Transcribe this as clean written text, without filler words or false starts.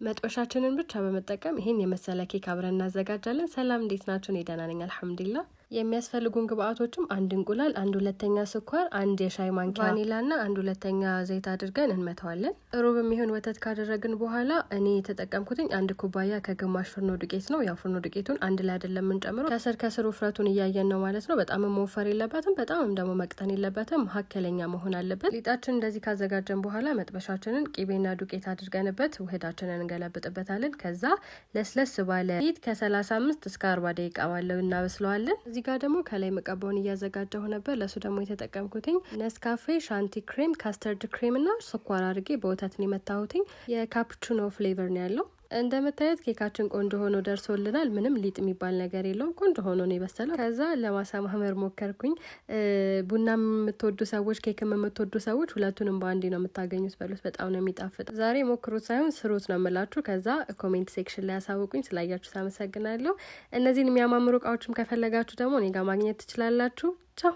መጥበሻችንን ብቻ በመጠቀም ይሄን የመሰለ ኬክ አብረን እናዘጋጃለን። ሰላም እንዴት ናችሁ? እኔ ደህና ነኝ አልሐምዱሊላህ። የሚያስፈልጉን ግብአቶችም አንድ እንቁላል፣ አንድ ሁለተኛ ስኳር፣ አንድ የሻይ ማንኪያ ቫኒላና አንድ ሁለተኛ ዘይት አድርገን እንመታዋለን። ሩብ የሚሆን ወተት ካደረግን በኋላ እኔ የተጠቀምኩትኝ አንድ ኩባያ ከግማሽ ፍርኖ ዱቄት ነው። ያው ፍርኖ ዱቄቱን አንድ ላይ አይደለም የምንጨምረው፣ ከስር ውፍረቱን እያየን ነው ማለት ነው። በጣም መወፈር የለበትም፣ በጣም ደግሞ መቅጠን የለበትም፣ መካከለኛ መሆን አለበት። ሊጣችን እንደዚህ ካዘጋጀን በኋላ መጥበሻችንን ቂቤና ዱቄት አድርገንበት ውህዳችንን እንገለብጥበታለን። ከዛ ለስለስ ባለ ሊጥ ከ35 እስከ 40 ደቂቃ ባለው እናበስለዋለን። እዚህ ጋር ደግሞ ከላይ መቀባውን እያዘጋጀሁ ነበር። ለሱ ደግሞ የተጠቀምኩትኝ ነስካፌ ሻንቲ ክሬም፣ ካስተርድ ክሬም እና ስኳር አድርጌ በወተት ነው የመታሁትኝ። የካፑቺኖ ፍሌቨር ነው ያለው። እንደምታዩት ኬካችን ቆንጆ ሆኖ ደርሶልናል። ምንም ሊጥ የሚባል ነገር የለውም። ቆንጆ ሆኖ ነው የበሰለው። ከዛ ለማሳማመር ሞከርኩኝ። ቡና የምትወዱ ሰዎች፣ ኬክ የምትወዱ ሰዎች ሁለቱንም በአንዴ ነው የምታገኙት። በሉት፣ በጣም ነው የሚጣፍጥ። ዛሬ ሞክሩት ሳይሆን ስሩት ነው የምላችሁ። ከዛ ኮሜንት ሴክሽን ላይ ያሳውቁኝ። ስላያችሁ አመሰግናለሁ። እነዚህን የሚያማምሩ እቃዎችም ከፈለጋችሁ ደግሞ እኔ ጋር ማግኘት ትችላላችሁ። ቻው።